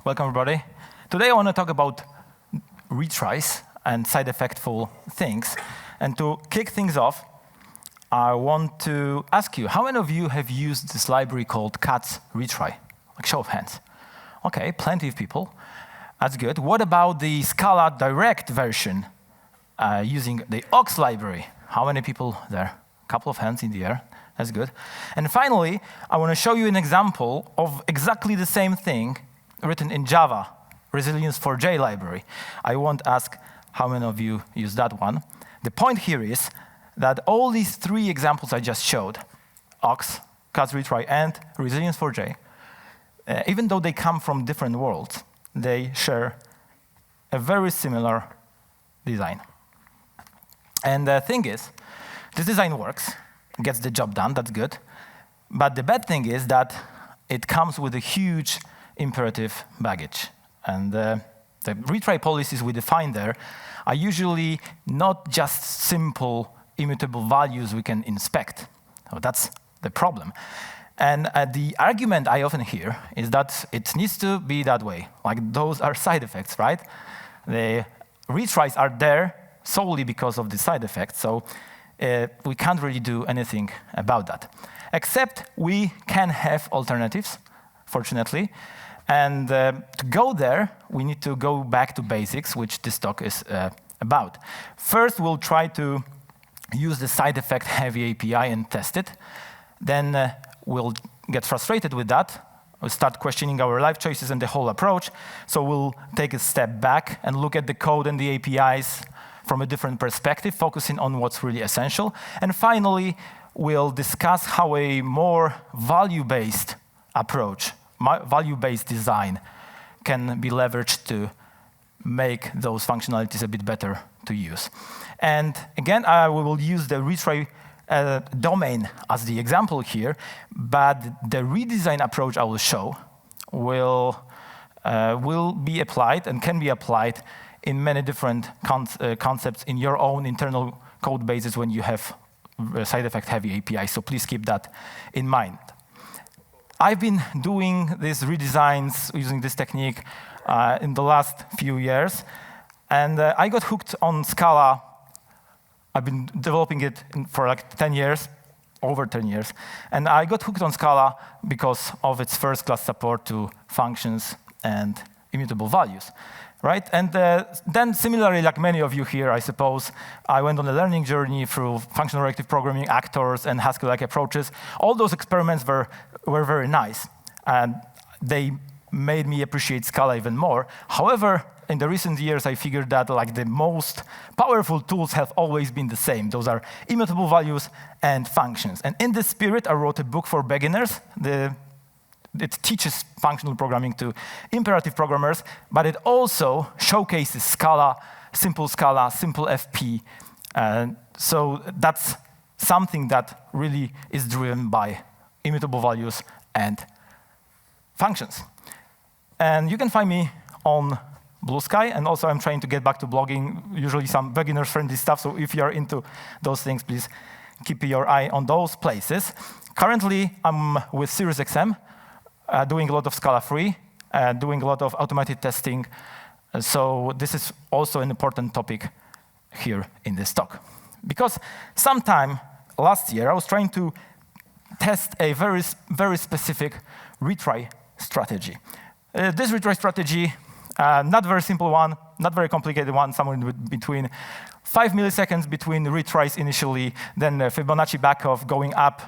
Welcome, everybody. Today I want to talk about retries and side-effectful things. And to kick things off, I want to ask you, how many of you have used this library called cat's retry? Like, show of hands. OK, plenty of people. That's good. What about the Scala direct version using the aux library? How many people there? A couple of hands in the air. That's good. And finally, I want to show you an example of exactly the same thing written in Java, Resilience4j library. I won't ask how many of you use that one. The point here is that all these three examples I just showed, aux, cat's retry, and Resilience4j, even though they come from different worlds, they share a very similar design. And the thing is, this design works, gets the job done, that's good. But the bad thing is that it comes with a huge imperative baggage. And the retry policies we define there are usually not just simple immutable values we can inspect. So that's the problem. And the argument I often hear is that it needs to be that way. Like, those are side effects, right? The retries are there solely because of the side effects. So we can't really do anything about that. Except we can have alternatives, fortunately. And to go there, we need to go back to basics, which this talk is about. First, we'll try to use the side effect heavy API and test it. Then we'll get frustrated with that. We'll start questioning our life choices and the whole approach. So we'll take a step back and look at the code and the APIs from a different perspective, focusing on what's really essential. And finally, we'll discuss how a more value-based approach, value-based design, can be leveraged to make those functionalities a bit better to use. And again, we will use the retry domain as the example here, but the redesign approach I will show will be applied and can be applied in many different concepts in your own internal code bases when you have side effect heavy API. So please keep that in mind. I've been doing these redesigns using this technique in the last few years, and I got hooked on Scala. I've been developing it for like 10 years, over 10 years, and I got hooked on Scala because of its first-class support to functions and immutable values, right? And then similarly, like many of you here, I suppose, I went on a learning journey through functional reactive programming, actors, and Haskell-like approaches. All those experiments were very nice, and they made me appreciate Scala even more. However, in the recent years, I figured that like the most powerful tools have always been the same. Those are immutable values and functions. And in this spirit, I wrote a book for beginners. It teaches functional programming to imperative programmers, but it also showcases Scala, simple FP. So that's something that really is driven by immutable values and functions. And you can find me on Blue Sky, and also I'm trying to get back to blogging, usually some beginner-friendly stuff, so if you're into those things, please keep your eye on those places. Currently, I'm with SiriusXM, doing a lot of Scala free, doing a lot of automated testing, so this is also an important topic here in this talk. Because sometime last year, I was trying to test a very specific retry strategy. This retry strategy, not very simple one, not very complicated one, somewhere in between. 5 milliseconds between retries initially, then a Fibonacci backoff going up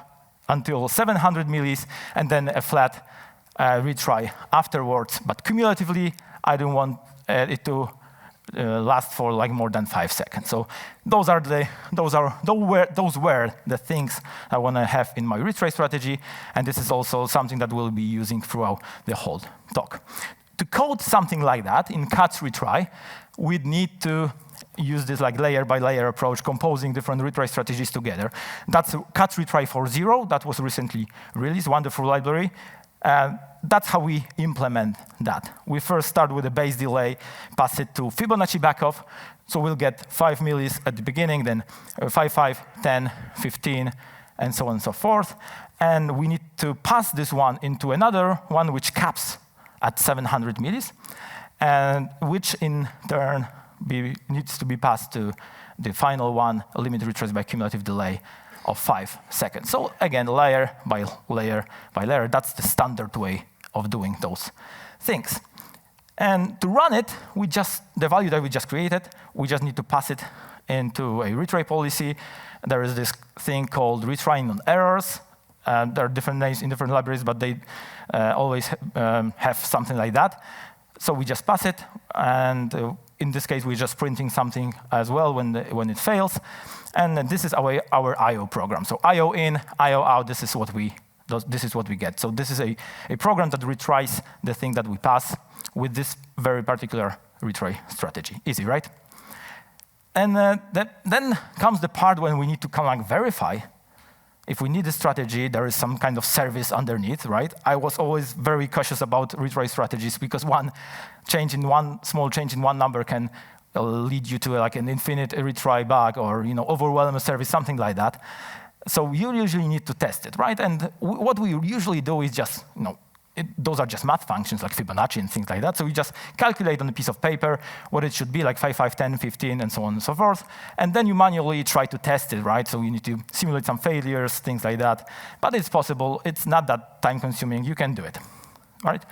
until 700 millis, and then a flat retry afterwards. But cumulatively, I don't want it to last for like more than 5 seconds. So those were the things I want to have in my retry strategy, and this is also something that we'll be using throughout the whole talk. To code something like that in cat's retry, we'd need to use this like layer by layer approach, composing different retry strategies together. That's cat's retry 4.0 that was recently released, wonderful library. That's how we implement that. We first start with a base delay, pass it to Fibonacci backoff, so we'll get 5 millis at the beginning, then 5, 10, 15, and so on and so forth. And we need to pass this one into another one which caps at 700 millis, and which in turn needs to be passed to the final one, a limit retraced by cumulative delay of 5 seconds. So again, layer by layer by layer, that's the standard way of doing those things. And to run it, the value that we just created, we just need to pass it into a retry policy. There is this thing called retrying on errors. There are different names in different libraries, but they always have something like that. So we just pass it, and in this case, we're just printing something as well when it fails. And this is our I/O program. So I/O in, I/O out. This is what we get. So this is a program that retries the thing that we pass with this very particular retry strategy. Easy, right? And then comes the part when we need to verify if we need a strategy, there is some kind of service underneath, right? I was always very cautious about retry strategies because small change in one number can lead you to like an infinite retry bug or overwhelm a service, something like that. So you usually need to test it, right? And what we usually do is just, those are just math functions like Fibonacci and things like that. So we just calculate on a piece of paper what it should be, like 5, 5, 10, 15, and so on and so forth. And then you manually try to test it, right? So you need to simulate some failures, things like that. But it's possible. It's not that time-consuming. You can do it, right?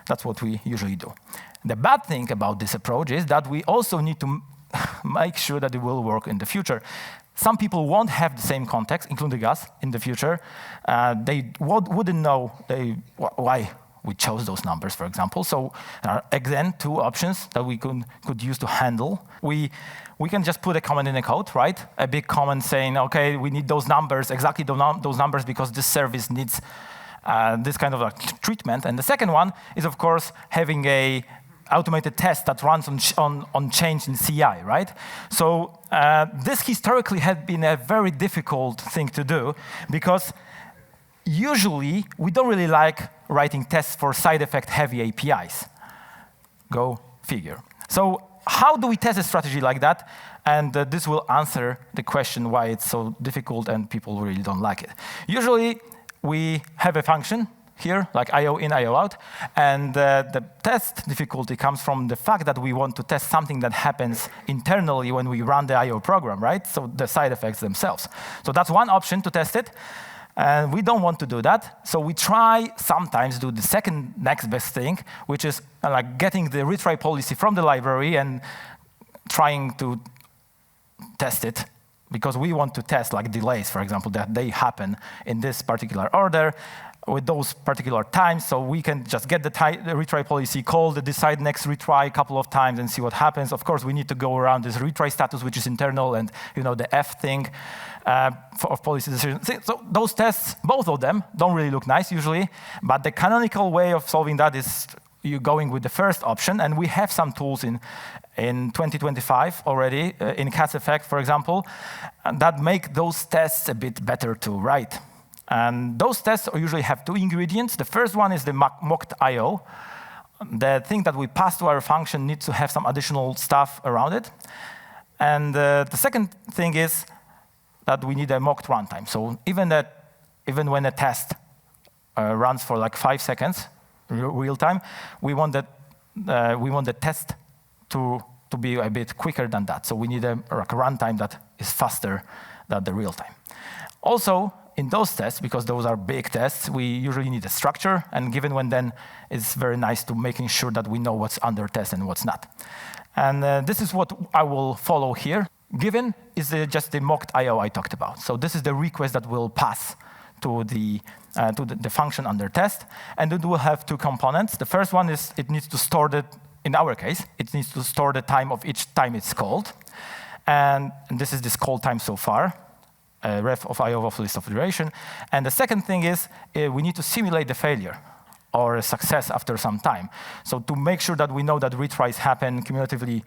That's what we usually do. The bad thing about this approach is that we also need to make sure that it will work in the future. Some people won't have the same context, including us, in the future. They wouldn't know why we chose those numbers, for example. So there are, again, 2 options that we could use to handle. We can just put a comment in the code, right? A big comment saying, OK, we need those numbers, exactly those numbers, because this service needs this kind of treatment. And the second one is, of course, having a automated test that runs on change in CI, right? So this historically had been a very difficult thing to do because usually we don't really like writing tests for side effect heavy APIs. Go figure. So how do we test a strategy like that? And this will answer the question why it's so difficult and people really don't like it. Usually we have a function here, like I/O in, I/O out. And the test difficulty comes from the fact that we want to test something that happens internally when we run the I/O program, right? So the side effects themselves. So that's one option to test it. And we don't want to do that. So we try sometimes do the second next best thing, which is like getting the retry policy from the library and trying to test it, because we want to test like delays, for example, that they happen in this particular order with those particular times. So we can just get the retry policy, call the decide next retry a couple of times and see what happens. Of course, we need to go around this retry status, which is internal, and the F thing of policy decisions. So those tests, both of them, don't really look nice usually. But the canonical way of solving that is you going with the first option. And we have some tools in 2025 already, in Cat's Effect, for example, that make those tests a bit better to write. And those tests usually have 2 ingredients. The first one is the mocked I/O. The thing that we pass to our function needs to have some additional stuff around it. And the second thing is that we need a mocked runtime. So even when a test runs for like 5 seconds, real time, we want the test to be a bit quicker than that. So we need a runtime that is faster than the real time. Also, in those tests, because those are big tests, we usually need a structure, and given when then, it's very nice to making sure that we know what's under test and what's not. And this is what I will follow here. Given is just the mocked I/O I talked about. So this is the request that will pass to the function under test, and it will have 2 components. The first one is it needs to store in our case, it needs to store the time of each time it's called, and this is this call time so far. Ref of I/O of list of duration. And the second thing is we need to simulate the failure or a success after some time. So to make sure that we know that retries happen cumulatively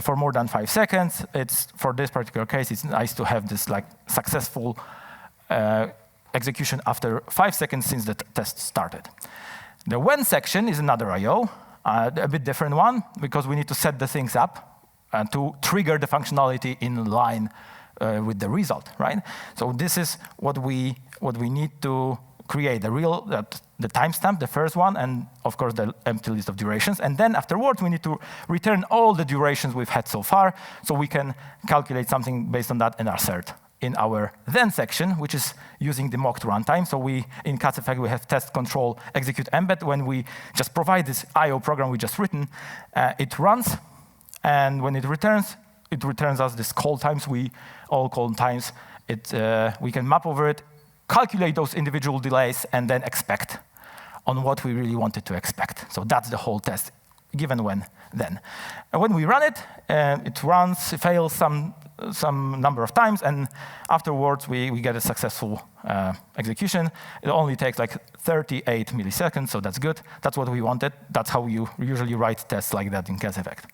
for more than 5 seconds, for this particular case, it's nice to have this like successful execution after 5 seconds since the test started. The when section is another I/O, a bit different one, because we need to set the things up to trigger the functionality in line with the result, right? So this is what we need to create the timestamp, the first one, and of course the empty list of durations. And then afterwards, we need to return all the durations we've had so far, so we can calculate something based on that and assert in our then section, which is using the mocked runtime. So in Cat's effect, we have test control execute embed. When we just provide this IO program we just written, it runs, and when it returns us this call times. All call times. We can map over it, calculate those individual delays, and then expect on what we really wanted to expect. So that's the whole test, given then. And when we run it, it runs, it fails some number of times, and afterwards we get a successful execution. It only takes like 38 milliseconds, so that's good. That's what we wanted. That's how you usually write tests like that in Cat's effect.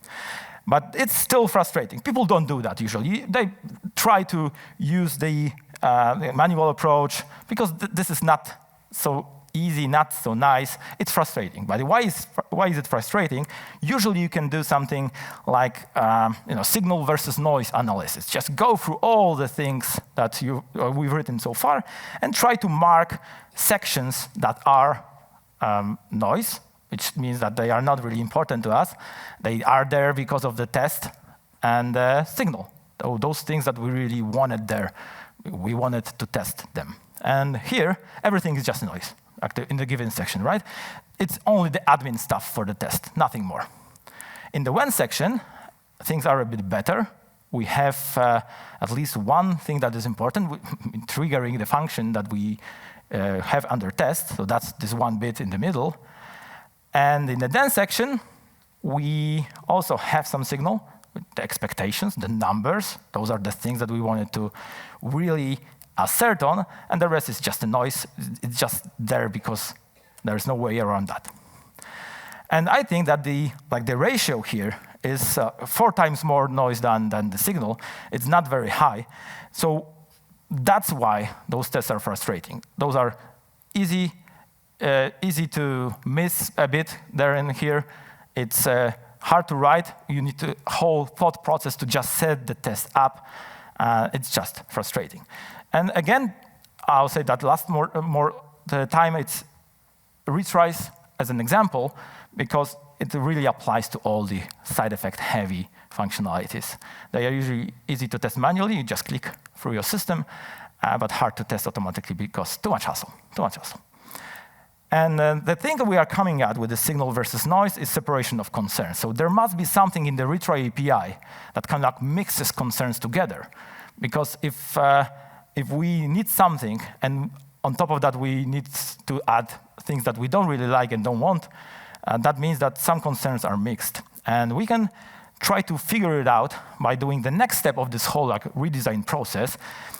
But it's still frustrating. People don't do that usually. They try to use the manual approach because this is not so easy, not so nice. It's frustrating. But why is it frustrating? Usually you can do something like signal versus noise analysis. Just go through all the things that we've written so far and try to mark sections that are noise, which means that they are not really important to us. They are there because of the test and signal. So those things that we really wanted there, we wanted to test them. And here, everything is just noise in the given section, right? It's only the admin stuff for the test, nothing more. In the when section, things are a bit better. We have at least one thing that is important, triggering the function that we have under test. So that's this one bit in the middle. And in the then section, we also have some signal, the expectations, the numbers. Those are the things that we wanted to really assert on, and the rest is just a noise. It's just there because there's no way around that. And I think that the ratio here is 4 times more noise than the signal. It's not very high. So that's why those tests are frustrating. Those are easy to miss a bit there and here. It's hard to write. You need a whole thought process to just set the test up. It's just frustrating. And again, I'll say that more the time it's retries as an example, because it really applies to all the side effect heavy functionalities. They are usually easy to test manually. You just click through your system, but hard to test automatically because too much hassle. And the thing that we are coming at with the signal versus noise is separation of concerns. So there must be something in the retry API that kind of mixes concerns together. Because if we need something, and on top of that we need to add things that we don't really like and don't want, that means that some concerns are mixed. And we can try to figure it out by doing the next step of this whole redesign process.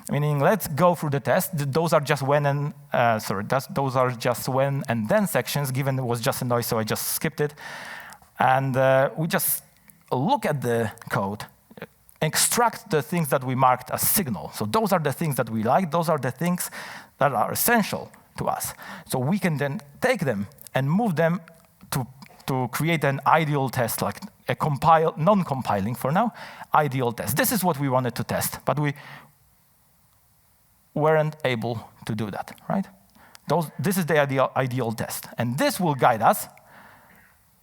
Meaning, let's go through the test. Those are just when and those are just when and then sections. Given it was just a noise, so I just skipped it. And we just look at the code, extract the things that we marked as signal. So those are the things that we like. Those are the things that are essential to us. So we can then take them and move them to create an ideal test, like a non-compiling for now, ideal test. This is what we wanted to test, but we weren't able to do that, right? This is the ideal test. And this will guide us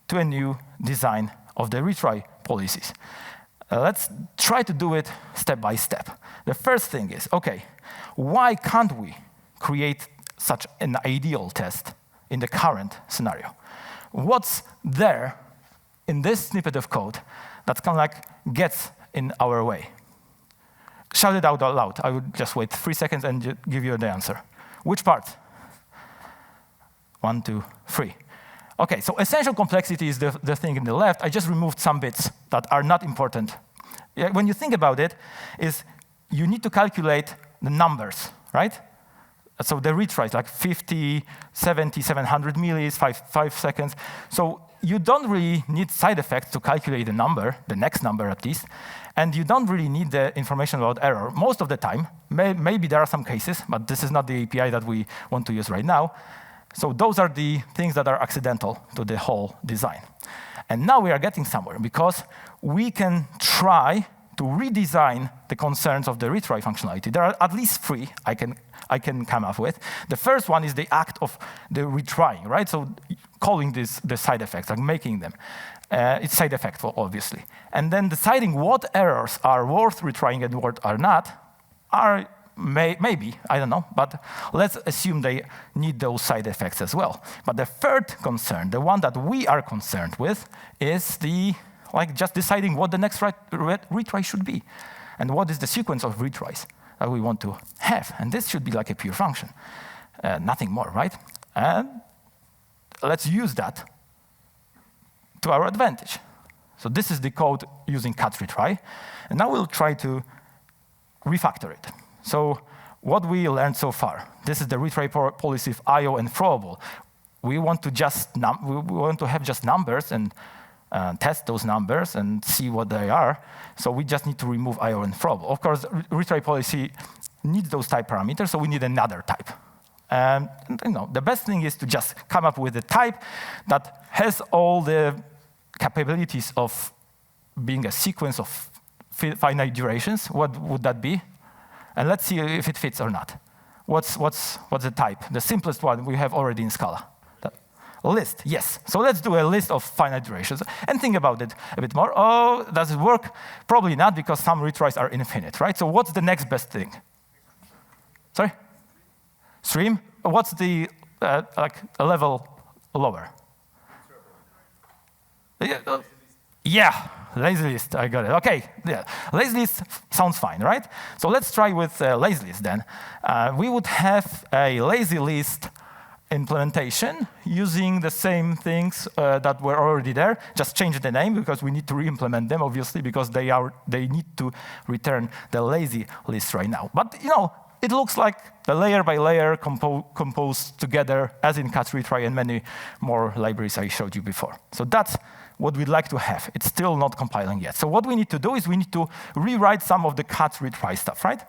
to a new design of the retry policies. Let's try to do it step by step. The first thing is, okay, why can't we create such an ideal test in the current scenario? What's there in this snippet of code that kind of gets in our way? Shout it out loud. I would just wait 3 seconds and give you the answer. Which part? 1, 2, 3. Okay, so essential complexity is the thing in the left. I just removed some bits that are not important. When you think about it, is you need to calculate the numbers, right? So the retries, like 50, 70, 700 millis, 5 seconds. So you don't really need side effects to calculate the number, the next number at least, and you don't really need the information about error most of the time. Maybe there are some cases, but this is not the API that we want to use right now. So those are the things that are accidental to the whole design. And now we are getting somewhere, because we can try to redesign the concerns of the retry functionality. There are at least 3. I can come up with. The first one is the act of the retrying, right? So calling this the side effects, like making them. It's side-effectful, obviously. And then deciding what errors are worth retrying and what are not are maybe, I don't know, but let's assume they need those side effects as well. But the third concern, the one that we are concerned with, is just deciding what the next retry should be, and what is the sequence of retries that we want to have. And this should be like a pure function, nothing more, right? And let's use that to our advantage. So this is the code using cat retry, and now we'll try to refactor it. So what we learned so far, this is the retry policy of IO and throwable. We want to have just numbers and test those numbers and see what they are. So we just need to remove IO and throwable. Of course, retry policy needs those type parameters, so we need another type. And the best thing is to just come up with a type that has all the capabilities of being a sequence of finite durations. What would that be? And let's see if it fits or not. What's the type? The simplest one we have already in Scala. List, yes. So let's do a list of finite durations and think about it a bit more. Oh, does it work? Probably not, because some retries are infinite, right? So what's the next best thing? Sorry? Stream? What's the a level lower? Yeah, lazy list, I got it. Okay, yeah. Lazy list sounds fine, right? So let's try with lazy list then. We would have a lazy list implementation using the same things that were already there. Just change the name because we need to re-implement them, obviously, because they need to return the lazy list right now. But it looks like the layer by layer composed together, as in cat retry and many more libraries I showed you before. So that's what we'd like to have. It's still not compiling yet. So what we need to do is we need to rewrite some of the cat retry stuff, right?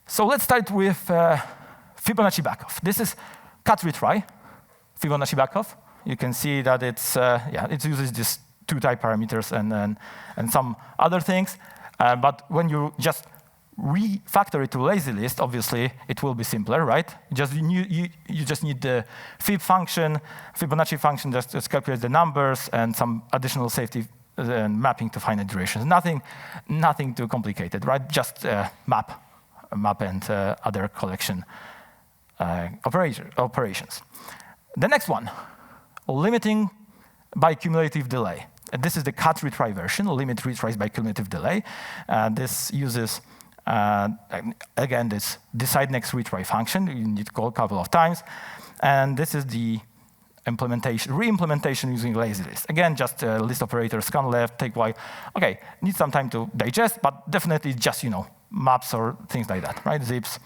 So let's start with Fibonacci backoff. This is cat retry, Fibonacci backoff. You can see that it uses these two type parameters and some other things. But when you just refactor it to lazy list, obviously it will be simpler, right? You just need the Fibonacci function just calculates the numbers and some additional safety and mapping to finite durations. Nothing too complicated, right? Just map and other collection operations. The next one, limiting by cumulative delay. And this is the cat retry version, limit retries by cumulative delay. This uses again, this decide next retry function. You need to call a couple of times. And this is the re-implementation using lazy list. Again, just list operator, scan left, take y. OK, need some time to digest, but definitely just, maps or things like that, right? Zips.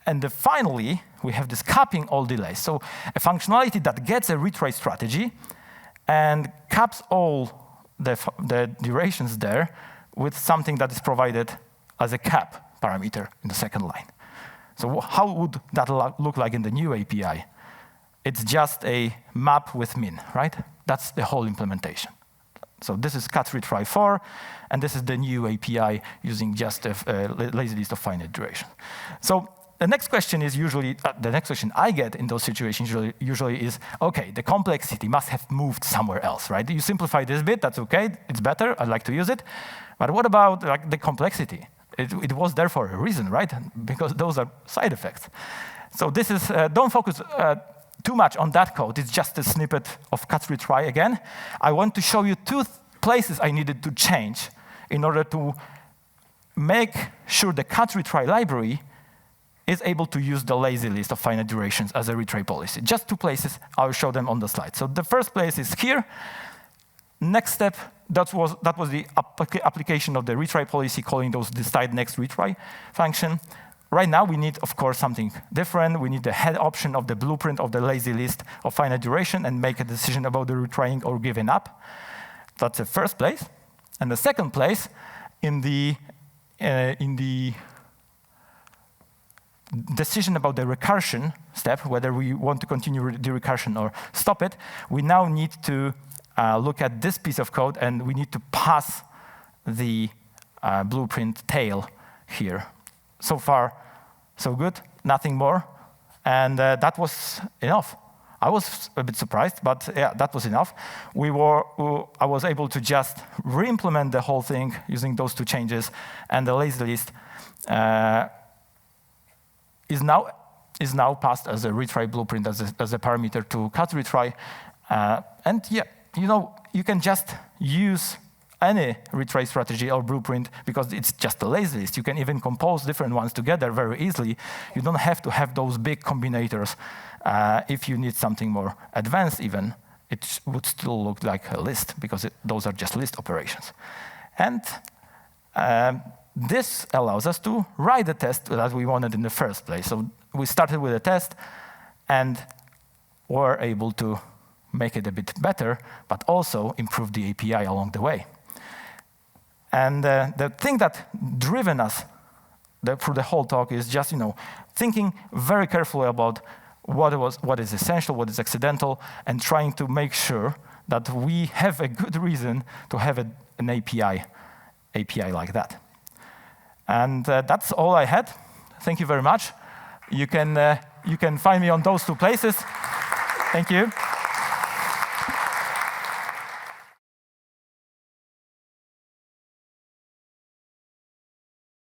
And finally, we have this capping all delays. So a functionality that gets a retry strategy and caps all the durations there with something that is provided as a cap parameter in the second line. So how would that look like in the new API? It's just a map with min, right? That's the whole implementation. So this is cat retry 4, and this is the new API using just a lazy list of finite duration. So the next question is usually, the next question I get in those situations usually is, OK, the complexity must have moved somewhere else, right? You simplify this bit, that's OK, it's better, I'd like to use it. But what about the complexity? It was there for a reason, right? Because those are side effects. So this is, don't focus too much on that code. It's just a snippet of cat retry again. I want to show you two places I needed to change in order to make sure the cat retry library is able to use the lazy list of finite durations as a retry policy. Just two places, I'll show them on the slide. So the first place is here. Next step, that was the application of the retry policy, calling those decide next retry function. Right now, we need, of course, something different. We need the head option of the blueprint of the lazy list of finite duration and make a decision about the retrying or giving up. That's the first place. And the second place, in the decision about the recursion step, whether we want to continue the recursion or stop it, we now need to look at this piece of code, and we need to pass the blueprint tail here. so far, so good, nothing more. And that was enough. I was a bit surprised, but yeah, that was enough. I was able to just re-implement the whole thing using those two changes, and the lazy list is now passed as a retry blueprint, as a parameter to cut retry. And yeah, you can just use any retry strategy or blueprint because it's just a lazy list. You can even compose different ones together very easily. You don't have to have those big combinators. If you need something more advanced even, it would still look like a list because those are just list operations. And this allows us to write the test that we wanted in the first place. So we started with a test and were able to make it a bit better, but also improve the API along the way. And the thing that driven us through the whole talk is just thinking very carefully about what is essential, what is accidental, and trying to make sure that we have a good reason to have an API like that. And that's all I had. Thank you very much. You can find me on those two places. Thank you.